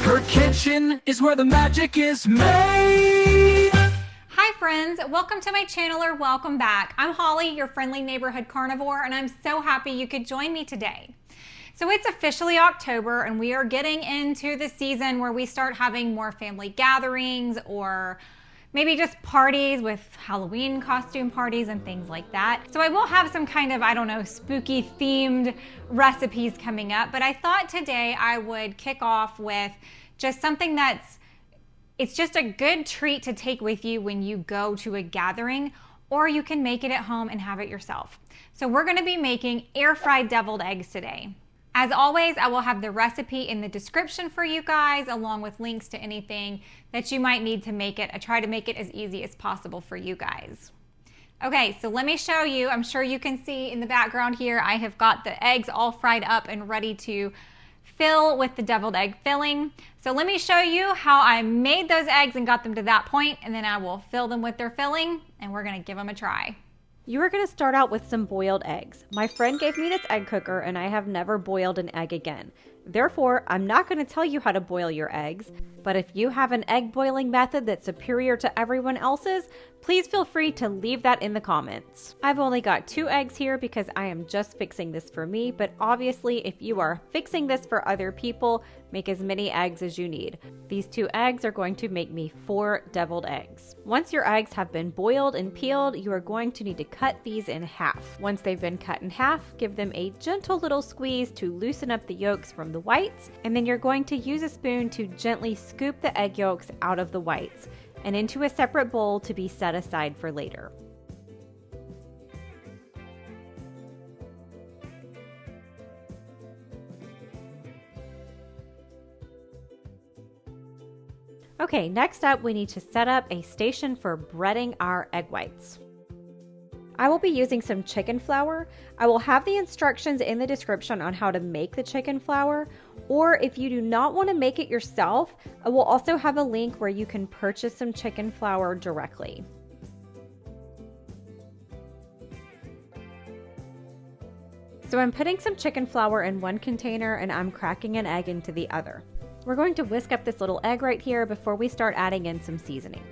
Her kitchen is where the magic is made. Hi friends, welcome to my channel or welcome back. I'm Holly, your friendly neighborhood carnivore, and I'm so happy you could join me today. So it's officially October and we are getting into the season where we start having more family gatherings or maybe just parties with Halloween costume parties and things like that. So I will have some kind of, I don't know, spooky themed recipes coming up, but I thought today I would kick off with just something it's just a good treat to take with you when you go to a gathering, or you can make it at home and have it yourself. So we're gonna be making air fried deviled eggs today. As always, I will have the recipe in the description for you guys, along with links to anything that you might need to make it. I try to make it as easy as possible for you guys. Okay, so let me show you. I'm sure you can see in the background here, I have got the eggs all fried up and ready to fill with the deviled egg filling. So let me show you how I made those eggs and got them to that point, and then I will fill them with their filling, and we're gonna give them a try. You are going to start out with some boiled eggs. My friend gave me this egg cooker and I have never boiled an egg again. Therefore, I'm not going to tell you how to boil your eggs, but if you have an egg boiling method that's superior to everyone else's, please feel free to leave that in the comments. I've only got 2 eggs here because I am just fixing this for me, but obviously if you are fixing this for other people, make as many eggs as you need. These 2 eggs are going to make me 4 deviled eggs. Once your eggs have been boiled and peeled, you are going to need to cut these in half. Once they've been cut in half, give them a gentle little squeeze to loosen up the yolks from the whites, and then you're going to use a spoon to gently scoop the egg yolks out of the whites and into a separate bowl to be set aside for later. Okay, next up we need to set up a station for breading our egg whites. I will be using some chicken flour. I will have the instructions in the description on how to make the chicken flour, or if you do not want to make it yourself, I will also have a link where you can purchase some chicken flour directly. So I'm putting some chicken flour in one container and I'm cracking an egg into the other. We're going to whisk up this little egg right here before we start adding in some seasonings.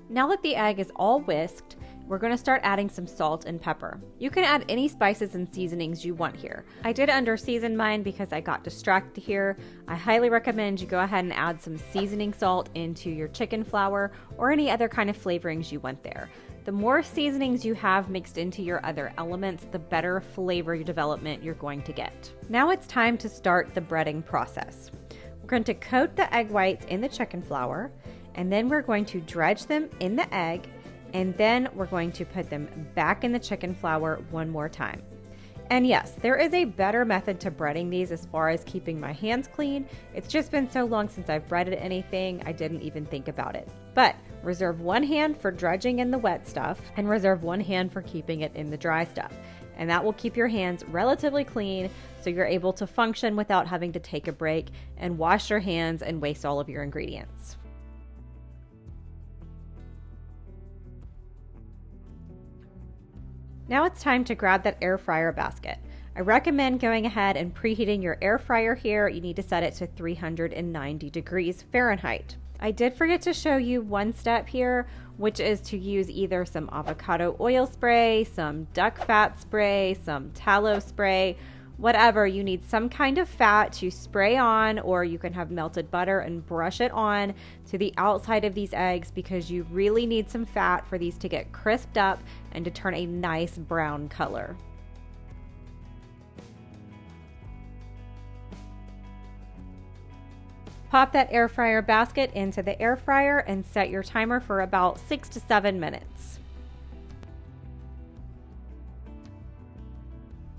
Now that the egg is all whisked, we're going to start adding some salt and pepper. You can add any spices and seasonings you want here. I did under season mine because I got distracted here. I highly recommend you go ahead and add some seasoning salt into your chicken flour or any other kind of flavorings you want there. The more seasonings you have mixed into your other elements, the better flavor development you're going to get. Now it's time to start the breading process. We're going to coat the egg whites in the chicken flour, and then we're going to dredge them in the egg, and then we're going to put them back in the chicken flour one more time. And yes, there is a better method to breading these as far as keeping my hands clean. It's just been so long since I've breaded anything, I didn't even think about it. But reserve one hand for dredging in the wet stuff and reserve one hand for keeping it in the dry stuff. And that will keep your hands relatively clean so you're able to function without having to take a break and wash your hands and waste all of your ingredients. Now it's time to grab that air fryer basket. I recommend going ahead and preheating your air fryer here. You need to set it to 390 degrees Fahrenheit. I did forget to show you one step here, which is to use either some avocado oil spray, some duck fat spray, some tallow spray, whatever. You need some kind of fat to spray on, or you can have melted butter and brush it on to the outside of these eggs because you really need some fat for these to get crisped up and to turn a nice brown color. Pop that air fryer basket into the air fryer and set your timer for about 6 to 7 minutes.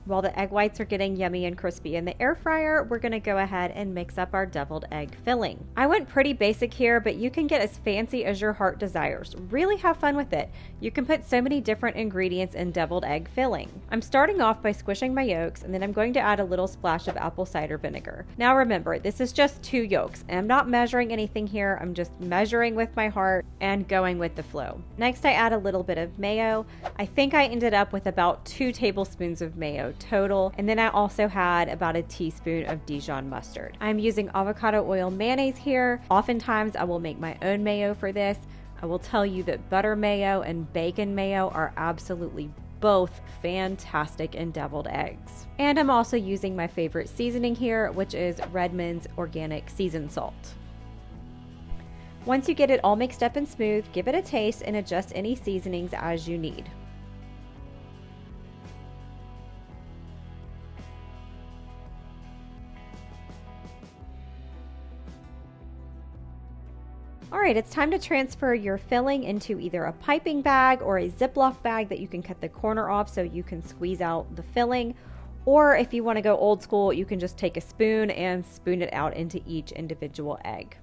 While the egg whites are getting yummy and crispy in the air fryer, we're going to go ahead and mix up our deviled egg filling. I went pretty basic here, but you can get as fancy as your heart desires. Really have fun with it. You can put so many different ingredients in deviled egg filling. I'm starting off by squishing my yolks, and then I'm going to add a little splash of apple cider vinegar. Now remember, this is just 2 yolks, and I'm not measuring anything here. I'm just measuring with my heart and going with the flow. Next, I add a little bit of mayo. I think I ended up with about 2 tablespoons of mayo total, and then I also had about a teaspoon of Dijon mustard. I'm using avocado oil mayonnaise here. Oftentimes I will make my own mayo for this. I will tell you that butter mayo and bacon mayo are absolutely both fantastic in deviled eggs. And I'm also using my favorite seasoning here, which is Redmond's organic seasoned salt. Once you get it all mixed up and smooth, give it a taste and adjust any seasonings as you need. Alright, it's time to transfer your filling into either a piping bag or a Ziploc bag that you can cut the corner off so you can squeeze out the filling. Or if you want to go old school, you can just take a spoon and spoon it out into each individual egg.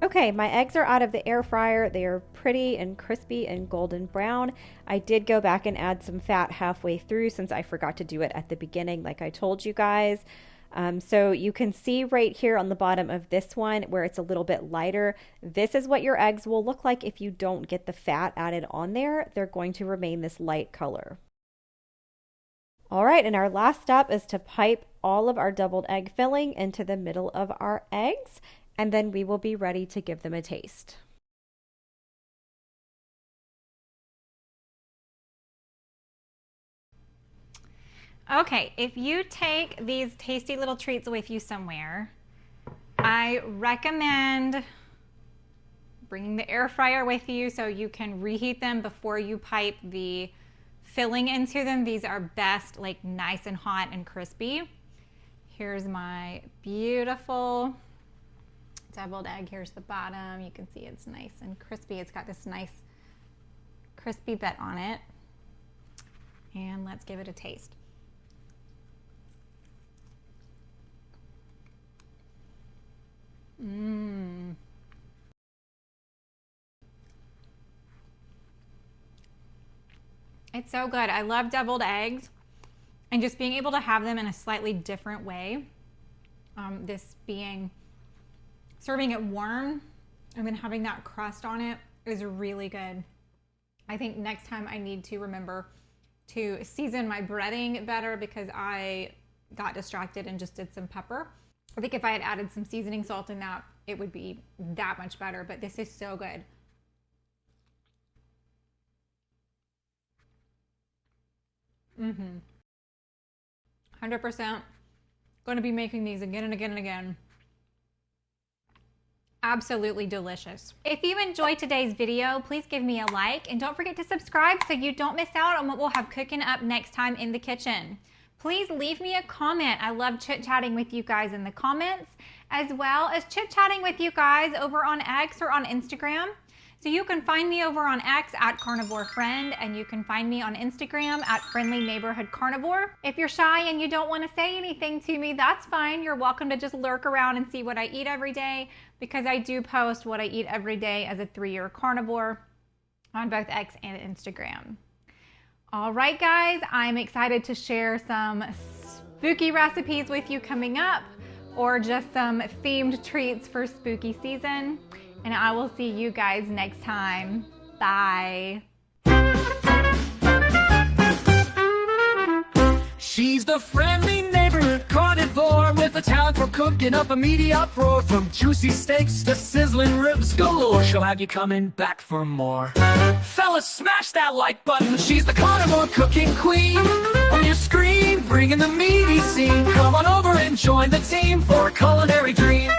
Okay, my eggs are out of the air fryer. They are pretty and crispy and golden brown. I did go back and add some fat halfway through since I forgot to do it at the beginning like I told you guys. So you can see right here on the bottom of this one where it's a little bit lighter. This is what your eggs will look like if you don't get the fat added on there. They're going to remain this light color. All right, and our last step is to pipe all of our deviled egg filling into the middle of our eggs, and then we will be ready to give them a taste. Okay, if you take these tasty little treats with you somewhere, I recommend bringing the air fryer with you so you can reheat them before you pipe the filling into them. These are best like nice and hot and crispy. Here's my beautiful deviled egg. Here's the bottom. You can see it's nice and crispy. It's got this nice crispy bit on it. And let's give it a taste. It's so good. I love deviled eggs and just being able to have them in a slightly different way. This being serving it warm and then having that crust on it is really good. I think next time I need to remember to season my breading better because I got distracted and just did some pepper. I think if I had added some seasoning salt in that, it would be that much better, but this is so good. Mm-hmm. 100% going to be making these again and again and again. Absolutely delicious. If you enjoyed today's video, please give me a like and don't forget to subscribe so you don't miss out on what we'll have cooking up next time in the kitchen. Please leave me a comment. I love chit-chatting with you guys in the comments, as well as chit-chatting with you guys over on X or on Instagram. So you can find me over on X at Carnivore Friend, and you can find me on Instagram at Friendly Neighborhood Carnivore. If you're shy and you don't want to say anything to me, that's fine. You're welcome to just lurk around and see what I eat every day, because I do post what I eat every day as a 3-year carnivore on both X and Instagram. All right, guys, I'm excited to share some spooky recipes with you coming up, or just some themed treats for spooky season. And I will see you guys next time. Bye. She's the friendly neighborhood carnivore with a talent for cooking up a meaty uproar. From juicy steaks to sizzling ribs galore, she'll have you coming back for more. Fellas, smash that like button. She's the carnivore cooking queen. On your screen, bringing the meaty scene. Come on over and join the team for a culinary dream.